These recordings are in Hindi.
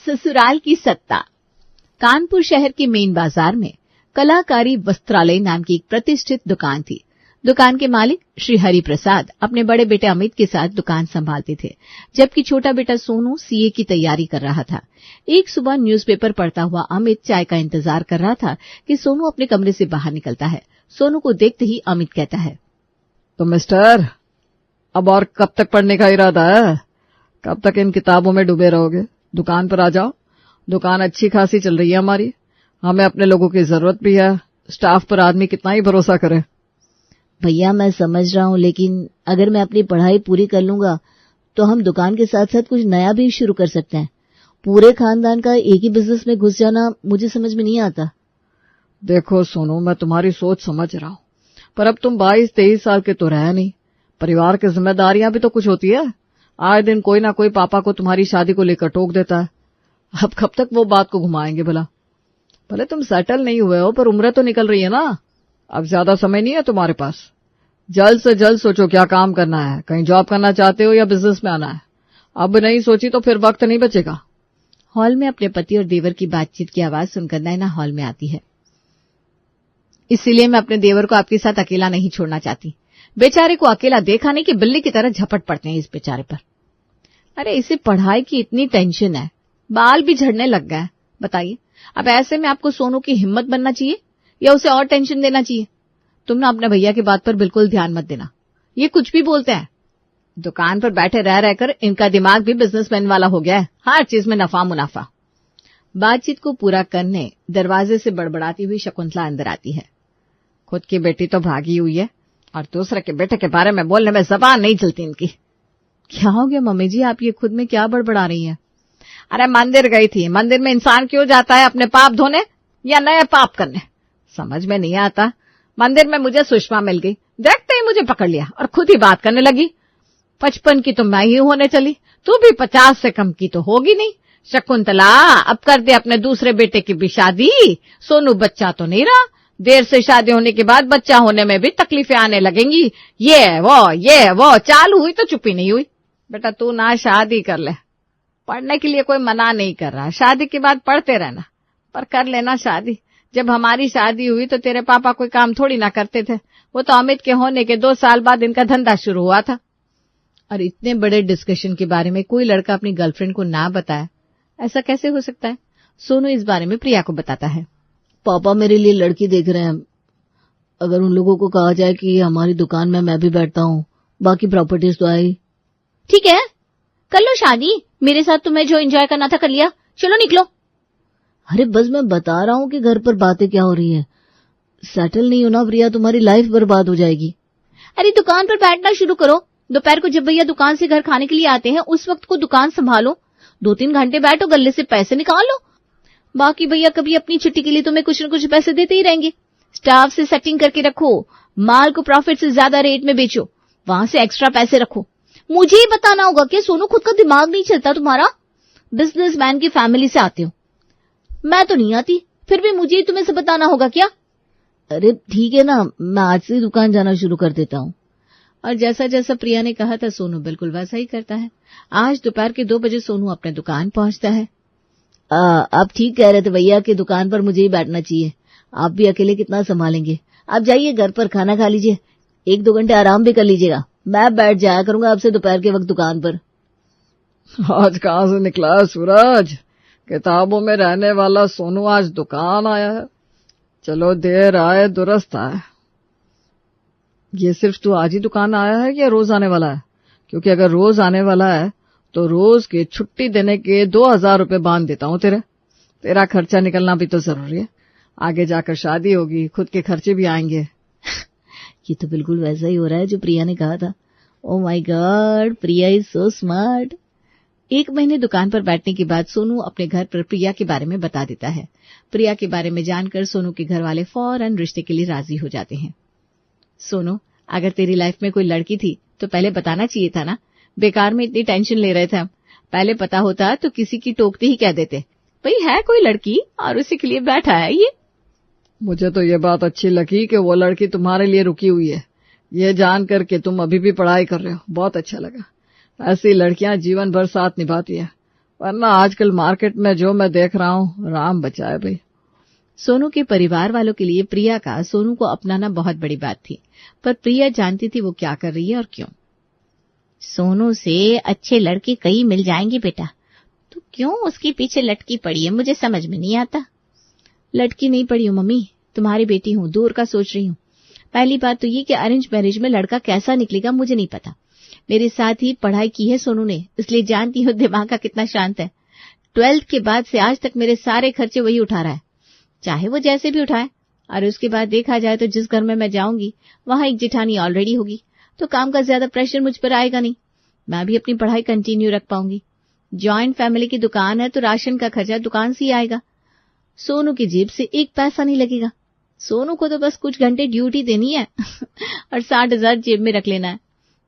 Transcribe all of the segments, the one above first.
ससुराल की सत्ता। कानपुर शहर के मेन बाजार में कलाकारी वस्त्रालय नाम की एक प्रतिष्ठित दुकान थी। दुकान के मालिक श्री हरि प्रसाद अपने बड़े बेटे अमित के साथ दुकान संभालते थे, जबकि छोटा बेटा सोनू सीए की तैयारी कर रहा था। एक सुबह न्यूज़पेपर पढ़ता हुआ अमित चाय का इंतजार कर रहा था कि सोनू अपने कमरे से बाहर निकलता है। सोनू को देखते ही अमित कहता है, तो मिस्टर, अब और कब तक पढ़ने का इरादा है? कब तक इन किताबों में डूबे रहोगे? दुकान पर आ जाओ। दुकान अच्छी खासी चल रही है हमारी, हमें अपने लोगों की जरूरत भी है। स्टाफ पर आदमी कितना ही भरोसा करे। भैया मैं समझ रहा हूँ, लेकिन अगर मैं अपनी पढ़ाई पूरी कर लूंगा तो हम दुकान के साथ साथ कुछ नया भी शुरू कर सकते हैं। पूरे खानदान का एक ही बिजनेस में घुस जाना मुझे समझ में नहीं आता। देखो सोनू, मैं तुम्हारी सोच समझ रहा हूँ, पर अब तुम 22-23 साल के तो रहे नहीं। परिवार की जिम्मेदारियां भी तो कुछ होती है। आए दिन कोई ना कोई पापा को तुम्हारी शादी को लेकर टोक देता है। अब कब तक वो बात को घुमाएंगे भला? भले तुम सेटल नहीं हुए हो, पर उम्र तो निकल रही है ना। अब ज्यादा समय नहीं है तुम्हारे पास। जल्द से जल्द सोचो क्या काम करना है। कहीं जॉब करना चाहते हो या बिजनेस में आना है? अब नहीं सोची तो फिर वक्त नहीं बचेगा। हॉल में अपने पति और देवर की बातचीत की आवाज सुनकर नैना हॉल में आती है। इसीलिए मैं अपने देवर को आपके साथ अकेला नहीं छोड़ना चाहती। बेचारे को अकेला देखा नहीं कि बिल्ली की तरह झपट पड़ते हैं इस बेचारे पर। अरे इसे पढ़ाई की इतनी टेंशन है, बाल भी झड़ने लग गए। बताइए, अब ऐसे में आपको सोनू की हिम्मत बनना चाहिए या उसे और टेंशन देना चाहिए? तुम ना अपने भैया की बात पर बिल्कुल ध्यान मत देना। ये कुछ भी बोलते हैं। दुकान पर बैठे रह रहकर इनका दिमाग भी बिजनेसमैन वाला हो गया है। हर चीज में नफा मुनाफा। बातचीत को पूरा करने दरवाजे से बड़बड़ाती हुई शकुंतला अंदर आती है। खुद की बेटी तो भागी हुई है और दूसरे के बेटे के बारे में बोलने में जबान नहीं चलती इनकी। क्या हो गया मम्मी जी, आप ये खुद में क्या बड़बड़ा रही हैं? अरे मंदिर गई थी। मंदिर में इंसान क्यों जाता है? अपने पाप धोने या नए पाप करने? समझ में नहीं आता। मंदिर में मुझे सुषमा मिल गई, देखते ही मुझे पकड़ लिया और खुद ही बात करने लगी। 55 की तो मैं ही होने चली, तू भी 50 से कम की तो होगी नहीं। शकुंतला, अब कर दे अपने दूसरे बेटे की भी शादी। सोनू बच्चा तो नहीं रहा। देर से शादी होने के बाद बच्चा होने में भी तकलीफें आने लगेंगी। ये वो चालू हुई तो चुप्पी नहीं हुई। बेटा तू ना शादी कर ले। पढ़ने के लिए कोई मना नहीं कर रहा, शादी के बाद पढ़ते रहना, पर कर लेना शादी। जब हमारी शादी हुई तो तेरे पापा कोई काम थोड़ी ना करते थे। वो तो अमित के होने के 2 साल बाद इनका धंधा शुरू हुआ था। और इतने बड़े डिस्कशन के बारे में कोई लड़का अपनी गर्लफ्रेंड को ना बताए, ऐसा कैसे हो सकता है? सोनू इस बारे में प्रिया को बताता है। पापा मेरे लिए लड़की देख रहे हैं। अगर उन लोगों को कहा जाए कि हमारी दुकान में मैं भी बैठता हूँ, बाकी प्रॉपर्टीज तो आई। ठीक है, कर लो शादी। मेरे साथ तुम्हें जो एंजॉय करना था कर लिया, चलो निकलो। अरे बस मैं बता रहा हूँ कि घर पर बातें क्या हो रही है। सेटल नहीं होना प्रिया, तुम्हारी लाइफ बर्बाद हो जाएगी। अरे दुकान पर बैठना शुरू करो। दोपहर को जब भैया दुकान से घर खाने के लिए आते हैं, उस वक्त को दुकान संभालो। 2-3 घंटे बैठो, गले से पैसे निकाल लो। बाकी भैया कभी अपनी छुट्टी के लिए तुम्हें कुछ न कुछ पैसे देते ही रहेंगे। स्टाफ से सेटिंग करके रखो, माल को प्रॉफिट से ज्यादा रेट में बेचो, वहां से एक्स्ट्रा पैसे रखो। मुझे ही बताना होगा कि सोनू, खुद का दिमाग नहीं चलता तुम्हारा? बिजनेसमैन की फैमिली से आते हो, मैं तो नहीं आती, फिर भी मुझे ही तुम्हें से बताना होगा क्या? अरे ठीक है ना, मैं आज से दुकान जाना शुरू कर देता हूँ। और जैसा जैसा प्रिया ने कहा था सोनू बिल्कुल वैसा ही करता है। आज दोपहर के 2 बजे सोनू अपने दुकान पहुंचता है। आप ठीक कह रहे थे भैया कि दुकान पर मुझे ही बैठना चाहिए। आप भी अकेले कितना संभालेंगे? आप जाइए घर पर खाना खा लीजिए, 1-2 घंटे आराम भी कर लीजिएगा। मैं बैठ जाया करूंगा आपसे दोपहर के वक्त दुकान पर। आज कहाँ से निकला है सूरज? किताबों में रहने वाला सोनू आज दुकान आया है। चलो देर आए दुरुस्त आए। ये सिर्फ तू आज ही दुकान आया है या रोज आने वाला है? क्योंकि अगर रोज आने वाला है तो रोज की छुट्टी देने के 2000 रुपए बांध देता हूँ तेरा खर्चा निकलना भी तो जरूरी है। आगे जाकर शादी होगी, खुद के खर्चे भी आएंगे। ये तो बिल्कुल वैसा ही हो रहा है जो प्रिया ने कहा था। Oh my God, Priya is so smart. 1 महीने दुकान पर बैठने के बाद सोनू अपने घर पर प्रिया के बारे में बता देता है। प्रिया के बारे में जानकर सोनू के घर वाले फौरन रिश्ते के लिए राजी हो जाते हैं। सोनू, अगर तेरी लाइफ में कोई लड़की थी तो पहले बताना चाहिए था ना। बेकार में इतनी टेंशन ले रहे थे हम। पहले पता होता तो किसी की टोकते ही कह देते, भाई है कोई लड़की और उसी के लिए बैठा है ये। मुझे तो ये बात अच्छी लगी कि वो लड़की तुम्हारे लिए रुकी हुई है। ये जान करके तुम अभी भी पढ़ाई कर रहे हो, बहुत अच्छा लगा। ऐसी लड़कियां जीवन भर साथ निभाती है वरना आजकल मार्केट में जो मैं देख रहा हूँ, राम बचाए भाई। सोनू के परिवार वालों के लिए प्रिया का सोनू को अपनाना बहुत बड़ी बात थी, पर प्रिया जानती थी वो क्या कर रही है और क्यों। सोनू से अच्छे लड़के कई मिल जाएंगे बेटा, तो क्यों उसके पीछे लटकी पड़ी है, मुझे समझ में नहीं आता। लटकी नहीं पड़ी हूँ मम्मी, तुम्हारी बेटी हूँ, दूर का सोच रही हूँ। पहली बात तो ये कि अरेंज मैरिज में लड़का कैसा निकलेगा मुझे नहीं पता। मेरे साथ ही पढ़ाई की है सोनू ने, इसलिए जानती हूँ दिमाग का कितना शांत है। 12th के बाद से आज तक मेरे सारे खर्चे वही उठा रहा है, चाहे वो जैसे भी उठाए। और उसके बाद देखा जाए तो जिस घर में मैं जाऊंगी वहां एक जेठानी ऑलरेडी होगी, तो काम का ज्यादा प्रेशर मुझ पर आएगा नहीं, मैं भी अपनी पढ़ाई कंटिन्यू रख पाऊंगी। जॉइंट फैमिली की दुकान है तो राशन का खर्चा दुकान से ही आएगा, सोनू की जेब से एक पैसा नहीं लगेगा। सोनू को तो बस कुछ घंटे ड्यूटी देनी है और 60,000 जेब में रख लेना है,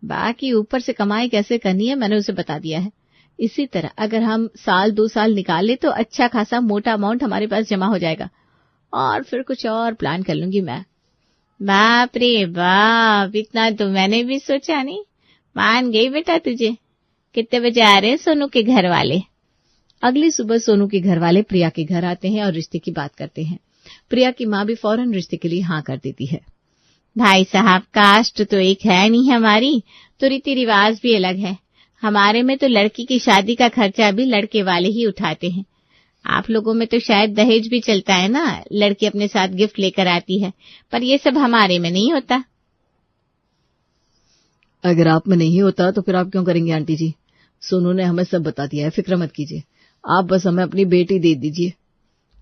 बाकी ऊपर से कमाई कैसे करनी है मैंने उसे बता दिया है। इसी तरह अगर हम 1-2 साल निकाल ले तो अच्छा खासा मोटा अमाउंट हमारे पास जमा हो जाएगा, और फिर कुछ और प्लान कर लूंगी मैं। बाप रे बाप, इतना तो मैंने भी सोचा नहीं। मान गई बेटा तुझे। कितने बजे आ रहे हैं सोनू के घर वाले? अगली सुबह सोनू के घर वाले प्रिया के घर आते हैं और रिश्ते की बात करते हैं। प्रिया की माँ भी फौरन रिश्ते के लिए हाँ कर देती है। भाई साहब, कास्ट तो एक है नहीं हमारी, तो रीति रिवाज भी अलग है। हमारे में तो लड़की की शादी का खर्चा भी लड़के वाले ही उठाते हैं। आप लोगों में तो शायद दहेज भी चलता है ना, लड़की अपने साथ गिफ्ट लेकर आती है, पर ये सब हमारे में नहीं होता। अगर आप में नहीं होता तो फिर आप क्यों करेंगे आंटी जी? सोनू ने हमें सब बता दिया है, फिक्र मत कीजिए, आप बस हमें अपनी बेटी दे दीजिए।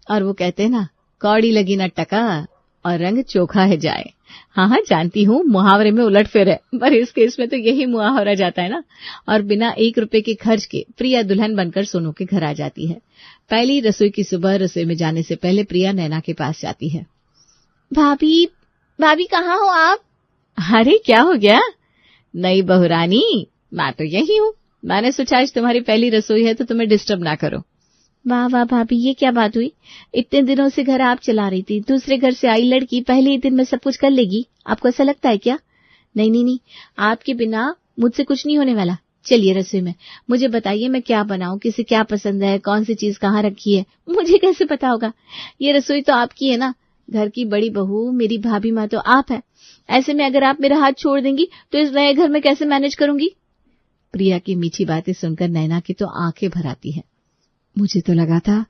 और वो कहते हैं ना, कौड़ी लगी न टका और रंग चोखा है जाए। हाँ, जानती हूँ मुहावरे में उलट फेर है, पर इस केस में तो यही मुहावरा जाता है ना। और बिना 1 रुपए के खर्च के प्रिया दुल्हन बनकर सोनू के घर आ जाती है। पहली रसोई की सुबह रसोई में जाने से पहले प्रिया नैना के पास जाती है। भाभी, भाभी कहाँ हो आप? अरे क्या हो गया नई बहुरानी, मैं तो यही हूँ। मैंने सोचा आज तुम्हारी पहली रसोई है तो तुम्हें डिस्टर्ब ना करो। वाह वाह भाभी, ये क्या बात हुई? इतने दिनों से घर आप चला रही थी, दूसरे घर से आई लड़की पहले ही दिन में सब कुछ कर लेगी, आपको ऐसा लगता है क्या? नहीं नहीं नहीं, आपके बिना मुझसे कुछ नहीं होने वाला। चलिए रसोई में, मुझे बताइए मैं क्या बनाऊं, किसे क्या पसंद है, कौन सी चीज कहाँ रखी है, मुझे कैसे पता होगा? ये रसोई तो आपकी है ना, घर की बड़ी बहू मेरी भाभी माँ तो आप है। ऐसे में अगर आप मेरा हाथ छोड़ देंगी तो इस नए घर में कैसे मैनेज करूंगी? प्रिया की मीठी बातें सुनकर नैना की तो आंखें भर आती है। मुझे तो लगा था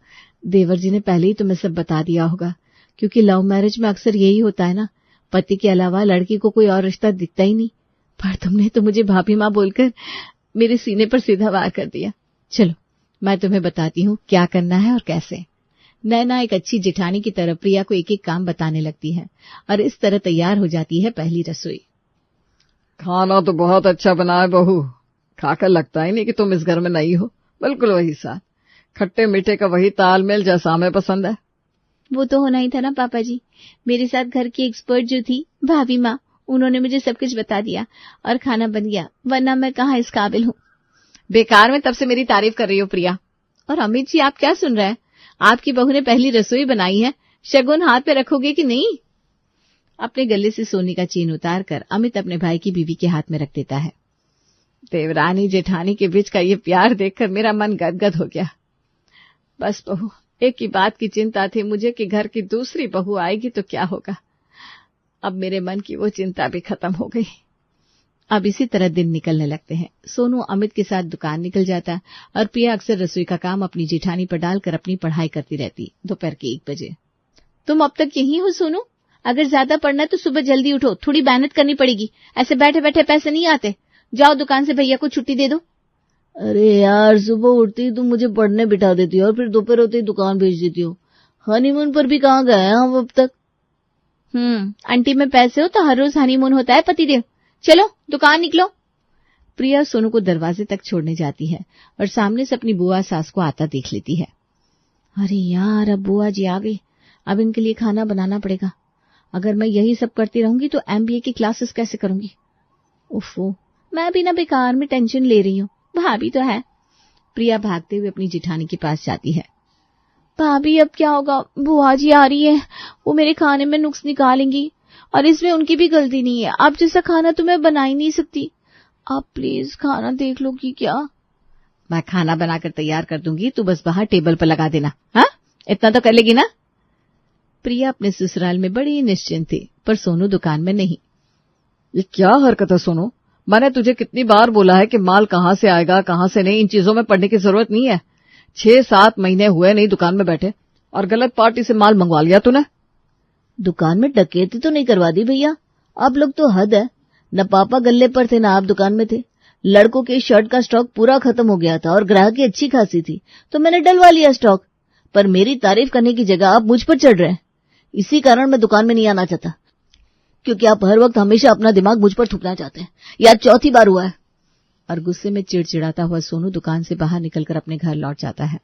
देवर जी ने पहले ही तुम्हें सब बता दिया होगा, क्योंकि लव मैरिज में अक्सर यही होता है ना, पति के अलावा लड़की को कोई और रिश्ता दिखता ही नहीं। पर तुमने तो मुझे भाभी माँ बोलकर मेरे सीने पर सीधा वार कर दिया। चलो मैं तुम्हें बताती हूँ क्या करना है और कैसे। नैना एक अच्छी जेठानी की तरह प्रिया को एक एक काम बताने लगती है और इस तरह तैयार हो जाती है पहली रसोई। खाना तो बहुत अच्छा बना है बहू, खाकर लगता ही नहीं कि तुम इस घर में नहीं हो, बिल्कुल वही साथ, खट्टे मीठे का वही तालमेल जैसा हमें पसंद है। वो तो होना ही था ना पापा जी, मेरे साथ घर की एक्सपर्ट जो थी भाभी माँ, उन्होंने मुझे सब कुछ बता दिया और खाना बन गया, वरना मैं कहाँ इस काबिल हूँ। बेकार में तब से मेरी तारीफ कर रही हो प्रिया। और अमित जी आप क्या सुन रहे हैं, आपकी बहू ने पहली रसोई बनाई है, शगुन हाथ पे रखोगे कि नहीं? अपने गले से सोने का चेन उतार कर अमित अपने भाई की बीवी के हाथ में रख देता है। देवरानी जेठानी के बीच का ये प्यार देखकर मेरा मन गदगद हो गया। बस बहू, एक ही बात की चिंता थी मुझे कि घर की दूसरी बहू आएगी तो क्या होगा। अब मेरे मन की वो चिंता भी खत्म हो गई। अब इसी तरह दिन निकलने लगते हैं। सोनू अमित के साथ दुकान निकल जाता है और प्रिया अक्सर रसोई का काम अपनी जेठानी पर डालकर अपनी पढ़ाई करती रहती। दोपहर के 1 बजे। तुम अब तक यही हो सोनू? अगर ज्यादा पढ़ना है तो सुबह जल्दी उठो, थोड़ी मेहनत करनी पड़ेगी, ऐसे बैठे बैठे पैसे नहीं आते। जाओ दुकान से भैया को छुट्टी दे दो। अरे यार, सुबह उठती ही तुम मुझे पढ़ने बिठा देती हो और फिर दोपहर होते ही दुकान भेज देती हो। हनीमून पर भी कहाँ गए हैं हम अब तक? आंटी में पैसे हो तो हर रोज हनीमून होता है पतिदेव। चलो दुकान निकलो। प्रिया सोनू को दरवाजे तक छोड़ने जाती है और सामने से अपनी बुआ सास को आता देख लेती है। अरे यार, अब बुआ जी आ गई, अब इनके लिए खाना बनाना पड़ेगा। अगर मैं यही सब करती रहूंगी तो MBA की क्लासेस कैसे करूंगी? उफ़ो, मैं भी ना बेकार में टेंशन ले रही हूँ, भाभी तो है। प्रिया भागते हुए अपनी जेठानी के पास जाती है। भाभी अब क्या होगा, बुआ जी आ रही है, वो मेरे खाने में नुक्स निकालेंगी और इसमें उनकी भी गलती नहीं है। आप जैसा खाना तो मैं बना ही नहीं सकती, आप प्लीज खाना देख लो कि क्या। मैं खाना बनाकर तैयार कर दूंगी, तू बस बाहर टेबल पर लगा देना। हाँ, इतना तो कर लेगी ना? प्रिया अपने ससुराल में बड़ी निश्चिंत थी, पर सोनू दुकान में नहीं। ये क्या हरकत है सोनू? मैंने तुझे कितनी बार बोला है कि माल कहाँ से आएगा कहाँ से नहीं, इन चीजों में पड़ने की जरूरत नहीं है। 6-7 महीने हुए नहीं दुकान में बैठे और गलत पार्टी से माल मंगवा लिया तूने। दुकान में डकैती तो नहीं करवा दी भैया? आप लोग तो हद है। न पापा गल्ले पर थे, न आप दुकान में थे। लड़कों के शर्ट का स्टॉक पूरा खत्म हो गया था और ग्राहकी अच्छी खासी थी, तो मैंने डलवा लिया स्टॉक। पर मेरी तारीफ करने की जगह आप मुझ पर चढ़ रहे हैं। इसी कारण मैं दुकान में नहीं आना चाहता, क्योंकि आप हर वक्त हमेशा अपना दिमाग मुझ पर थूकना चाहते हैं। यह 4थी बार हुआ है। और गुस्से में चिड़चिड़ाता हुआ सोनू दुकान से बाहर निकलकर अपने घर लौट जाता है।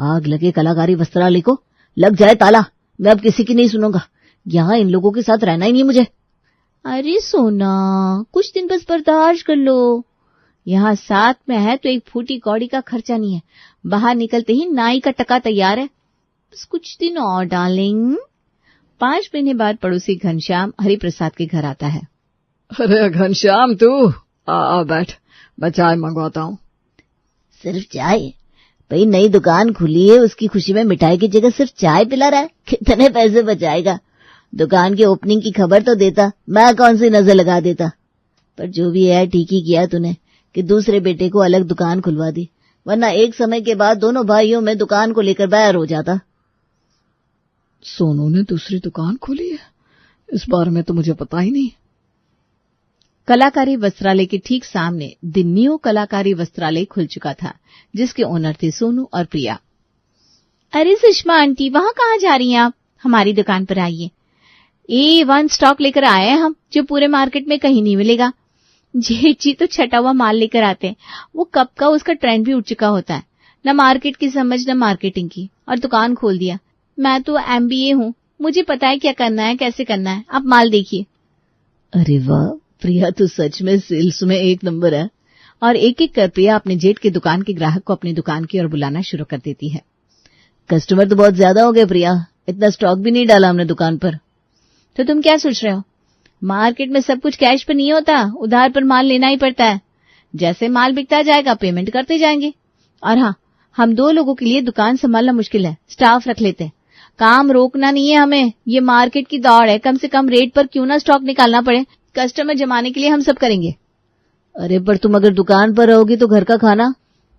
आग लगे कलाकारी वस्त्रालय को, लग जाए ताला। मैं अब किसी की नहीं सुनूंगा। यहाँ इन लोगों के साथ रहना ही नहीं मुझे। अरे सोना, कुछ दिन बस बर्दाश्त कर लो। यहाँ साथ में है तो एक फूटी कौड़ी का खर्चा नहीं है। बाहर निकलते ही नाई का टका तैयार है। बस कुछ दिन और डार्लिंग। 5 महीने बाद पड़ोसी घनश्याम हरिप्रसाद के घर आता है। अरे घनश्याम, तू आ बैठ, मैं चाय मंगवाता हूँ। सिर्फ चाय? भाई नई दुकान खुली है, उसकी खुशी में मिठाई की जगह सिर्फ चाय पिला रहा है। कितने पैसे बचाएगा? दुकान के ओपनिंग की खबर तो देता, मैं कौन सी नजर लगा देता। पर जो भी है ठीक ही किया तूने कि दूसरे बेटे को अलग दुकान खुलवा दी, वरना एक समय के बाद दोनों भाइयों में दुकान को लेकर बैर हो जाता। सोनू ने दूसरी दुकान खोली है? इस बारे में तो मुझे पता ही नहीं। कलाकारी वस्त्रालय के ठीक सामने द न्यू कलाकारी वस्त्रालय खुल चुका था, जिसके ओनर थे सोनू और प्रिया। अरे सुषमा आंटी, वहां कहाँ जा रही हैं आप? हमारी दुकान पर आइए। A1 स्टॉक लेकर आए हैं हम, जो पूरे मार्केट में कहीं नहीं मिलेगा। जेठ जी तो छटा हुआ माल लेकर आते हैं। वो कब का उसका ट्रेंड भी उठ चुका होता है। न मार्केट की समझ न मार्केटिंग की, और दुकान खोल दिया। मैं तो MBA हूँ, मुझे पता है क्या करना है कैसे करना है। आप माल देखिए। अरे वाह, प्रिया तो सच में सेल्स में एक नंबर है। और एक एक कर प्रिया अपने जेठ की दुकान के ग्राहक को अपनी दुकान की ओर बुलाना शुरू कर देती है। कस्टमर तो बहुत ज्यादा हो गए प्रिया, इतना स्टॉक भी नहीं डाला हमने दुकान पर। तो तुम क्या सोच रहे हो? मार्केट में सब कुछ कैश पर नहीं होता, उधार पर माल लेना ही पड़ता है। जैसे माल बिकता जाएगा पेमेंट करते जाएंगे। और हाँ, हम 2 लोगों के लिए दुकान संभालना मुश्किल है, स्टाफ रख लेते हैं। काम रोकना नहीं है हमें, ये मार्केट की दौड़ है। कम से कम रेट पर क्यों ना स्टॉक निकालना पड़े, कस्टमर जमाने के लिए हम सब करेंगे। अरे पर तुम अगर दुकान पर रहोगी तो घर का खाना?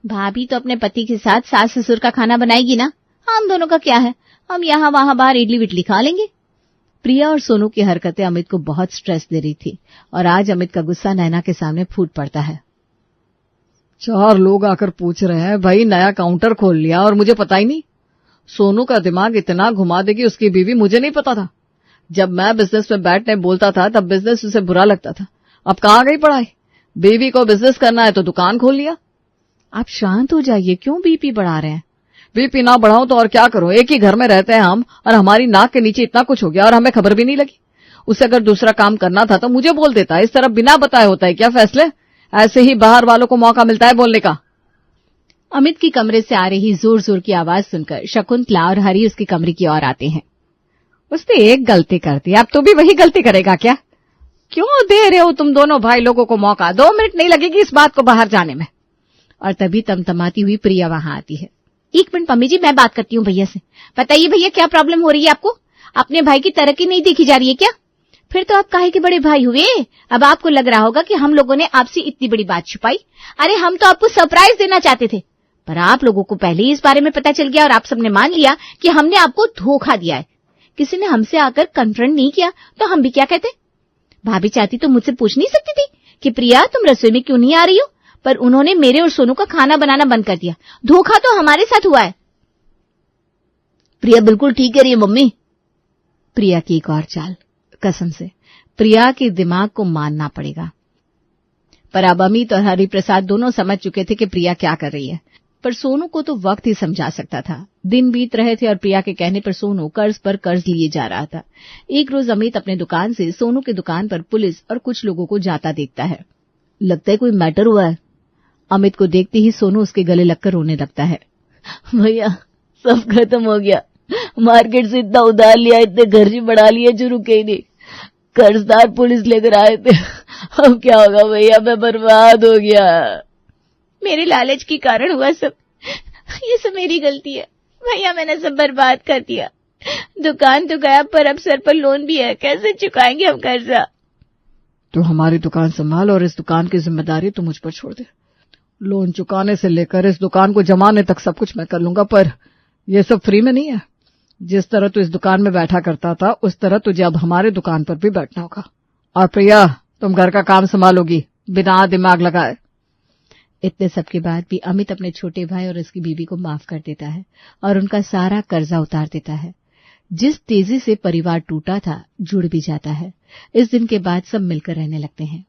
भाभी तो अपने पति के साथ सास ससुर का खाना बनाएगी ना, हम दोनों का क्या है? हम यहाँ वहां बाहर इडली विडली खा लेंगे। प्रिया और सोनू की हरकतें अमित को बहुत स्ट्रेस दे रही थी, और आज अमित का गुस्सा नैना के सामने फूट पड़ता है। 4 लोग आकर पूछ रहे हैं, भाई नया काउंटर खोल लिया और मुझे पता ही नहीं। सोनू का दिमाग इतना घुमा देगी उसकी बीवी, मुझे नहीं पता था। जब मैं बिजनेस में बैठने बोलता था तब बिजनेस उसे बुरा लगता था। अब कहाँ गई पढ़ाई? बीवी को बिजनेस करना है तो दुकान खोल लिया। आप शांत हो जाइए, क्यों बीपी बढ़ा रहे हैं? बीपी ना बढ़ाऊं तो और क्या करूं? एक ही घर में रहते हैं हम, और हमारी नाक के नीचे इतना कुछ हो गया और हमें खबर भी नहीं लगी। उसे अगर दूसरा काम करना था तो मुझे बोल देता। इस तरह बिना बताए होता है क्या फैसले? ऐसे ही बाहर वालों को मौका मिलता है बोलने का। अमित की कमरे से आ रही जोर जोर की आवाज सुनकर शकुंतला और हरी उसकी कमरे की ओर आते हैं। उसने एक गलती कर दी, अब तो भी वही गलती करेगा क्या? क्यों दे रहे हो तुम दोनों भाई लोगों को मौका? 2 मिनट नहीं लगेगी इस बात को बाहर जाने में। और तभी तमतमाती हुई प्रिया वहां आती है। 1 मिनट मम्मी जी, मैं बात करती हूँ भैया से। बताइए भैया, क्या प्रॉब्लम हो रही है आपको? अपने भाई की तरक्की नहीं देखी जा रही है क्या? फिर तो आप काहे के बड़े भाई हुए? अब आपको लग रहा होगा कि हम लोगों ने आपसे इतनी बड़ी बात छुपाई। अरे हम तो आपको सरप्राइज देना चाहते थे, पर आप लोगों को पहले ही इस बारे में पता चल गया और आप सबने मान लिया कि हमने आपको धोखा दिया है। किसी ने हमसे आकर कन्फ्रंट नहीं किया तो हम भी क्या कहते? भाभी चाहती तो मुझसे पूछ नहीं सकती थी कि प्रिया तुम रसोई में क्यों नहीं आ रही हो? पर उन्होंने मेरे और सोनू का खाना बनाना बंद कर दिया। धोखा तो हमारे साथ हुआ है। प्रिया बिल्कुल ठीक कह रही है मम्मी। प्रिया की एक और चाल, कसम से प्रिया के दिमाग को मानना पड़ेगा। पर अब अमित और हरिप्रसाद दोनों समझ चुके थे कि प्रिया क्या कर रही है, पर सोनू को तो वक्त ही समझा सकता था। दिन बीत रहे थे और प्रिया के कहने पर सोनू कर्ज पर कर्ज लिए जा रहा था। एक रोज अमित अपने दुकान से सोनू की दुकान पर पुलिस और कुछ लोगों को जाता देखता है। लगता है कोई मैटर हुआ है। अमित को देखते ही सोनू उसके गले लगकर रोने लगता है। भैया सब खत्म हो गया, मार्केट से इतना उधार लिया, इतने खर्चे बढ़ा लिए जो रुके ही नहीं। कर्जदार पुलिस लेकर आए थे। अब क्या होगा भैया, मैं बर्बाद हो गया। मेरे लालच के कारण हुआ सब। ये सब मेरी गलती है भैया, मैंने सब बर्बाद कर दिया। दुकान तो गया, पर अब सर पर लोन भी है, कैसे चुकाएंगे हम कर्जा? तू हमारी दुकान संभाल और इस दुकान की जिम्मेदारी तू मुझ पर छोड़ दे। लोन चुकाने से लेकर इस दुकान को जमाने तक सब कुछ मैं कर लूंगा, पर ये सब फ्री में नहीं है। जिस तरह तू इस दुकान में बैठा करता था, उस तरह तुझे अब हमारे दुकान पर भी बैठना होगा। और प्रिया, तुम घर का काम संभालोगी बिना दिमाग लगाए। इतने सब के बाद भी अमित अपने छोटे भाई और उसकी बीवी को माफ कर देता है और उनका सारा कर्जा उतार देता है। जिस तेजी से परिवार टूटा था, जुड़ भी जाता है। इस दिन के बाद सब मिलकर रहने लगते हैं।